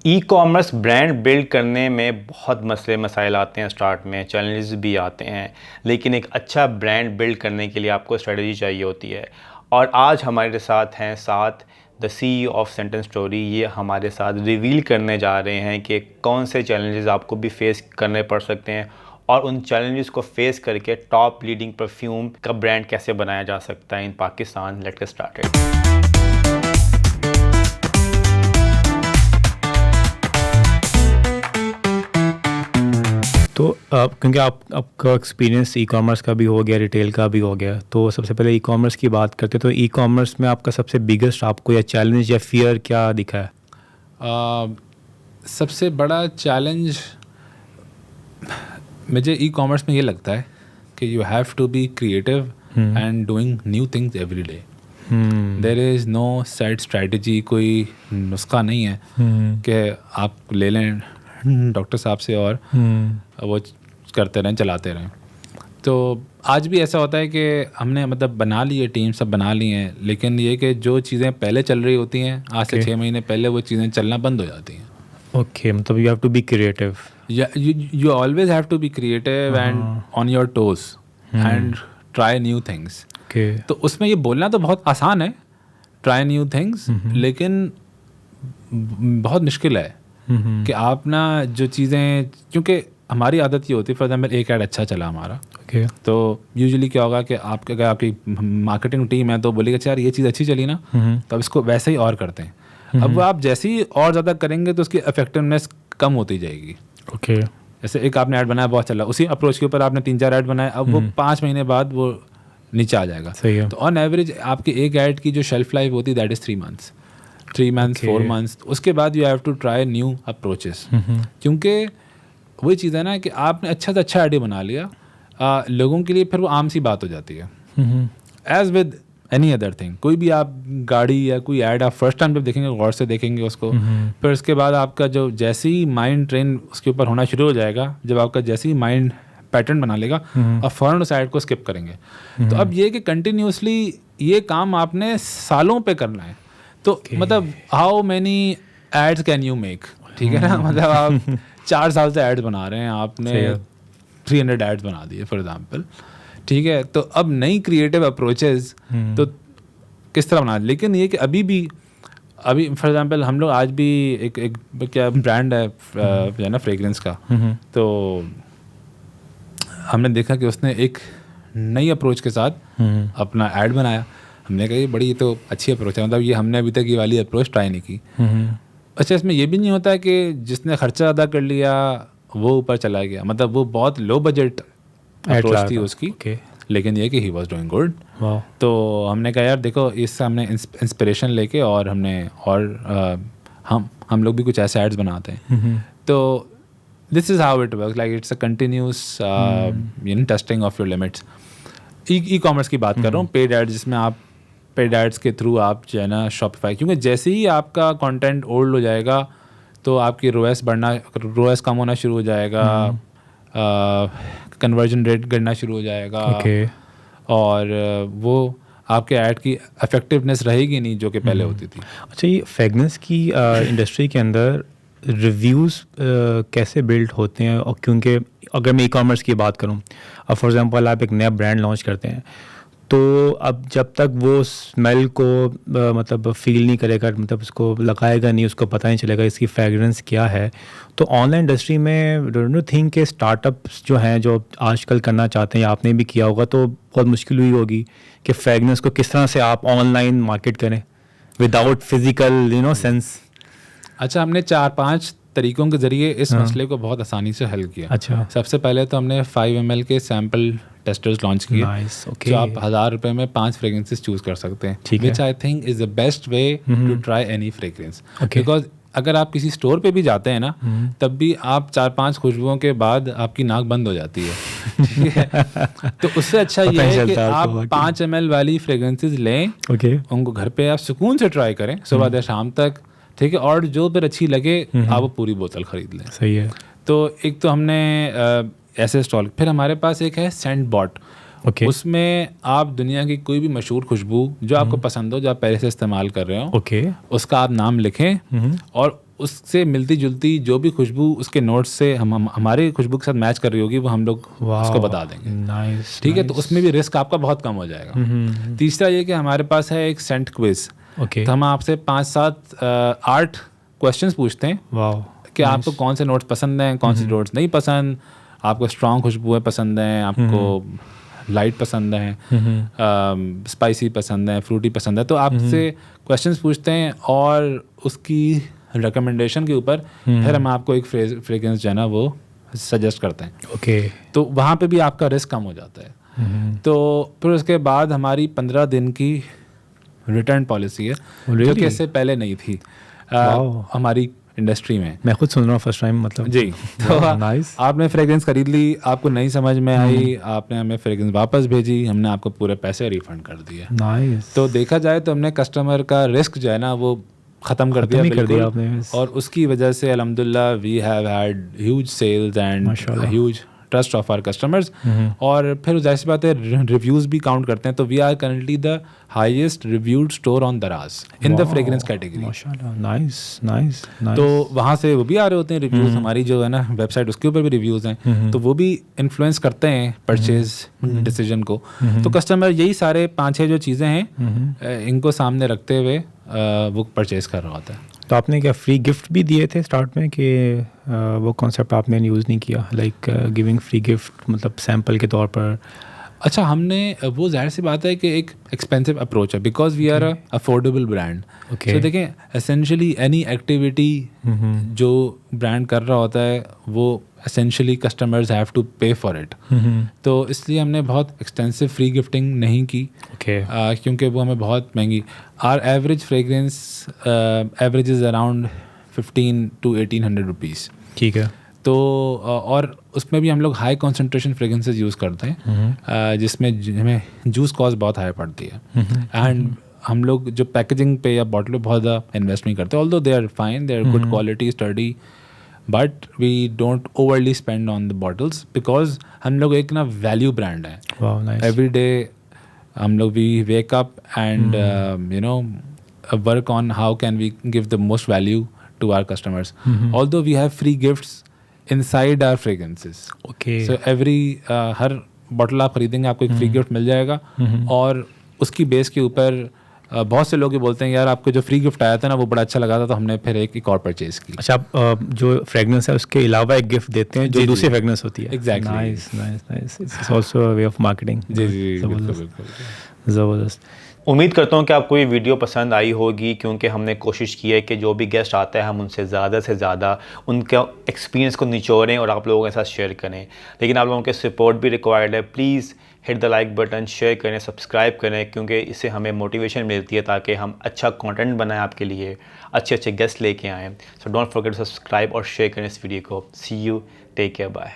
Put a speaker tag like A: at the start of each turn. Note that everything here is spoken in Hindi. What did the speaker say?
A: ई कॉमर्स ब्रांड बिल्ड करने में बहुत मसले मसाइल आते हैं, स्टार्ट में चैलेंजेस भी आते हैं, लेकिन एक अच्छा ब्रांड बिल्ड करने के लिए आपको स्ट्रेटजी चाहिए होती है। और आज हमारे साथ हैं the CEO of sentence story. ये हमारे साथ रिवील करने जा रहे हैं कि कौन से चैलेंजेस आपको भी फेस करने पड़ सकते हैं और उन चैलेंजेस को फेस करके टॉप लीडिंग परफ्यूम का ब्रांड कैसे बनाया जा सकता है in Pakistan. Let's get started. तो क्योंकि आपका एक्सपीरियंस ई कॉमर्स का भी हो गया, रिटेल का भी हो गया, तो सबसे पहले ई कॉमर्स की बात करते तो ई कॉमर्स में आपका सबसे बिगेस्ट आपको या चैलेंज या फियर क्या दिखा है?
B: सबसे बड़ा चैलेंज मुझे ई कॉमर्स में ये लगता है कि you have to be creative and doing new things every day. There is no set strategy, कोई नुस्खा नहीं है कि आप ले लें डॉक्टर साहब से और वो करते रहें, चलाते रहें। तो आज भी ऐसा होता है कि हमने मतलब बना ली है, टीम सब बना ली हैं, लेकिन ये कि जो चीज़ें पहले चल रही होती हैं आज से 6 महीने पहले वो चीज़ें चलना बंद हो जाती हैं।
A: ओके, मतलब you have to be creative.
B: You always have to be creative and on your toes and try new things. तो उसमें ये बोलना तो बहुत आसान है, ट्राई न्यू थिंग्स, लेकिन बहुत मुश्किल है कि आप ना जो चीज़ें, क्योंकि हमारी आदत ये होती है, फॉर एग्जाम्पल एक ऐड अच्छा चला हमारा, तो यूजुअली क्या होगा कि अगर आपकी मार्केटिंग टीम है तो बोलेगा यार ये चीज़ अच्छी चली ना, तो अब इसको वैसे ही और करते हैं। अब वो आप जैसे ही और ज़्यादा करेंगे तो उसकी इफेक्टिवनेस कम होती जाएगी। जैसे एक आपने ऐड बनाया, बहुत चला, उसी अप्रोच के ऊपर आपने 3-4 ऐड बनाए, अब वो 5 महीने बाद वो नीचे आ जाएगा। तो ऑन एवरेज आपकी एक ऐड की जो शेल्फ लाइफ होती है that is 3 months, 3 months 4 months. उसके बाद you have to try new approaches, क्योंकि वही चीज़ है ना कि आपने अच्छा से अच्छा आइडिया बना लिया, लोगों के लिए फिर वो आम सी बात हो जाती है। As with any other thing, कोई भी आप गाड़ी या कोई ऐड आप फर्स्ट टाइम जब देखेंगे गौर से देखेंगे उसको, फिर उसके बाद आपका जो जैसे ही माइंड ट्रेन उसके ऊपर होना शुरू हो जाएगा, जब आपका जैसे ही माइंड पैटर्न बना लेगा आप फ़ौरन उस ऐड को स्किप करेंगे। तो अब ये कि कंटिन्यूसली ये काम आपने सालों पे करना है। तो मतलब how many ads can you make, ठीक है ना, मतलब आप 4 साल से एड्स बना रहे हैं, आपने 300 एड्स बना दिए फॉर एग्जांपल, ठीक है। तो अब नई क्रिएटिव अप्रोचेस तो किस तरह बना, लेकिन ये कि अभी फॉर एग्जांपल हम लोग आज भी एक क्या ब्रांड है ना फ्रेगरेंस का, तो हमने देखा कि उसने एक नई अप्रोच के साथ अपना ऐड बनाया। हमने कहा ये बड़ी तो अच्छी अप्रोच है, मतलब ये हमने अभी तक ये वाली अप्रोच ट्राई नहीं की। अच्छा, इसमें ये भी नहीं होता है कि जिसने खर्चा अदा कर लिया वो ऊपर चला गया, मतलब वो बहुत लो बजट अप्रोच थी उसकी, लेकिन ये कि ही वॉज डूइंग गुड। तो हमने कहा यार देखो, इससे हमने इंस्पिरेशन लेके और हमने और हम लोग भी कुछ ऐसे एड्स बनाते हैं। तो this is how it works, like it's a continuous testing of your limits. E commerce की बात कर रहा हूँ, पेड एड्स, जिसमें आप पेड एड्स के थ्रू आप जो है ना शॉपिफाई, क्योंकि जैसे ही आपका कंटेंट ओल्ड हो जाएगा तो आपकी रोएस कम होना शुरू हो जाएगा, कन्वर्जन रेट गिरना शुरू हो जाएगा, और वो आपके ऐड की इफेक्टिवनेस रहेगी नहीं जो कि पहले होती थी।
A: अच्छा, ये फ्रेगनेंस की इंडस्ट्री के अंदर रिव्यूज़ कैसे बिल्ड होते हैं? और क्योंकि अगर मैं ई कॉमर्स की बात करूँ, अब फॉर एग्जांपल आप एक नया ब्रांड लॉन्च करते हैं, तो अब जब तक वो स्मेल को मतलब फील नहीं करेगा, मतलब उसको लगाएगा नहीं, उसको पता नहीं चलेगा इसकी फ्रेगरेंस क्या है, तो ऑनलाइन इंडस्ट्री में डोंट यू थिंक के स्टार्टअप्स जो हैं जो आजकल करना चाहते हैं, या आपने भी किया होगा, तो बहुत मुश्किल हुई होगी कि फ्रेगरेंस को किस तरह से आप ऑनलाइन मार्केट करें विदाउट फिजिकल सेंस।
B: अच्छा, हमने 4-5 तरीकों के ज़रिए इस मसले को बहुत आसानी से हल किया।
A: अच्छा,
B: सबसे पहले तो हमने 5 ml के सैम्पल टेस्टर्स लॉन्च किए, जो आप 1000 रुपये में 5 फ्रेगरेंसेस चूज़ कर सकते हैं, which I think is the best way to try any fragrance. Because अगर आप किसी स्टोर पे भी जाते हैं ना, तब भी आप 4-5 खुशबुओं के बाद आपकी नाक बंद हो जाती है, ठीक है। तो उससे अच्छा ये है कि आप 5 ml वाली फ्रेगरेंसेस लें, उनको घर पे आप सुकून से ट्राई करें सुबह से शाम तक, ठीक है, और जो फिर अच्छी लगे आप वो पूरी बोतल खरीद लें।
A: सही है।
B: तो एक तो हमने ऐसे स्टॉल, फिर हमारे पास एक है सेंट बॉट, उसमें आप दुनिया की कोई भी मशहूर खुशबू जो आपको पसंद हो, जो आप पहले से इस्तेमाल कर रहे हो, उसका आप नाम लिखें और उससे मिलती जुलती जो भी खुशबू उसके नोट्स से हम हमारे खुशबू के साथ मैच कर रही होगी वो हम लोग उसको बता देंगे।
A: नाइस,
B: ठीक है, तो उसमें भी रिस्क आपका बहुत कम हो जाएगा। तीसरा ये कि हमारे पास है एक सेंट क्विज।
A: ओके,
B: तो हम आपसे 5-7 8 क्वेश्चंस पूछते हैं
A: वाओ,
B: कि आपको कौन से नोट्स पसंद हैं, कौन से नोट्स नहीं पसंद, आपको स्ट्रॉन्ग खुशबुएं पसंद हैं, आपको लाइट पसंद हैं, स्पाइसी पसंद है, फ्रूटी पसंद है। तो आपसे क्वेश्चंस पूछते हैं और उसकी रिकमेंडेशन के ऊपर फिर हम आपको एक फ्रेग्रेंस जो है ना वो सजेस्ट करते हैं।
A: ओके,
B: तो वहाँ पे भी आपका रिस्क कम हो जाता है। तो फिर उसके बाद हमारी 15 दिन की रिटर्न पॉलिसी है जो कि इससे पहले नहीं थी हमारी इंडस्ट्री में।
A: मैं खुद सुन रहा हूँ फर्स्ट टाइम, मतलब
B: जी। तो
A: नाइस,
B: आपने फ्रेग्रेंस खरीद ली, आपको नहीं समझ में आई, आपने हमें फ्रेग्रेंस वापस भेजी, हमने आपको पूरे पैसे रिफंड कर दिए।
A: नाइस।
B: तो देखा जाए तो हमने कस्टमर का रिस्क जो है ना वो ख़त्म कर दिया बिल्कुल।
A: आपने,
B: और उसकी वजह से अल्हम्दुलिल्लाह we have had huge sales and huge trust of our customers. और फिर जाहिर सी बात है रिव्यूज़ भी काउंट करते हैं। तो we are currently the highest reviewed store on Daraz in the fragrance category.
A: माशाल्लाह, नाइस नाइस।
B: तो वहाँ से वो भी आ रहे होते हैं रिव्यूज़, हमारी जो है ना वेबसाइट उसके ऊपर भी रिव्यूज़ हैं, तो वो भी इन्फ्लुएंस करते हैं परचेज डिसीजन को। तो कस्टमर यही सारे 5-6 जो चीज़ें हैं इनको सामने रखते हुए वो परचेज कर रहा होता है।
A: तो आपने क्या फ्री गिफ्ट भी दिए थे स्टार्ट में कि वो कॉन्सेप्ट आपने यूज़ नहीं किया, लाइक गिविंग फ्री गिफ्ट, मतलब सैम्पल के तौर पर?
B: अच्छा, हमने वो जाहिर सी बात है कि एक एक्सपेंसिव अप्रोच है because we are a affordable brand. तो देखें एसेंशियली एनी एक्टिविटी जो ब्रांड कर रहा होता है वो essentially customers have to pay for it. तो इसलिए हमने बहुत एक्सटेंसिव फ्री गिफ्टिंग नहीं की क्योंकि वो हमें बहुत महंगी। Our average fragrance average is around 1500 to 1800 rupees.
A: ठीक है।
B: तो और उसमें भी हम लोग हाई कॉन्सेंट्रेशन फ्रेग्रेंसेस यूज़ करते हैं जिसमें हमें जूस कॉस्ट बहुत हाई पड़ती है। एंड हम लोग जो पैकेजिंग पे या बॉटल पे बहुत ज़्यादा इन्वेस्ट नहीं करते, although they are fine, they are good quality sturdy, but we don't overly spend on the bottles because हम लोग एक ना वैल्यू ब्रांड है। एवरी डे हम लोग we wake up and you know work on how can we give the most value to our customers. Although we have free gifts inside our fragrances.
A: Okay.
B: So every her bottle आप खरीदेंगे आपको एक फ्री गिफ्ट मिल जाएगा। और उसकी बेस के ऊपर बहुत से लोग ये बोलते हैं यार आपको जो फ्री गिफ्ट आया था ना वो बड़ा अच्छा लगा था, तो हमने फिर एक और परचेज की।
A: अच्छा, आप जो फ्रेगनेंस है उसके अलावा एक गिफ्ट देते हैं जो दूसरी फ्रेगनेंस होती है।
B: Exactly.
A: Nice nice nice. It's also a way of marketing.
B: जी जी बिल्कुल।
A: ज़बरदस्त। उम्मीद करता हूँ कि आपको ये वीडियो पसंद आई होगी, क्योंकि हमने कोशिश की है कि जो भी गेस्ट आता है हम उनसे ज़्यादा से ज़्यादा उनका एक्सपीरियंस को निचोड़ें और आप लोगों के साथ शेयर करें। लेकिन आप लोगों के सपोर्ट भी रिक्वायर्ड है। Please hit the like button, share करें, सब्सक्राइब करें, क्योंकि इससे हमें मोटिवेशन मिलती है ताकि हम अच्छा कंटेंट बनाएं आपके लिए, अच्छे अच्छे गेस्ट लेके आएँ। So don't forget to subscribe और शेयर करें इस वीडियो को। See you, take care, bye.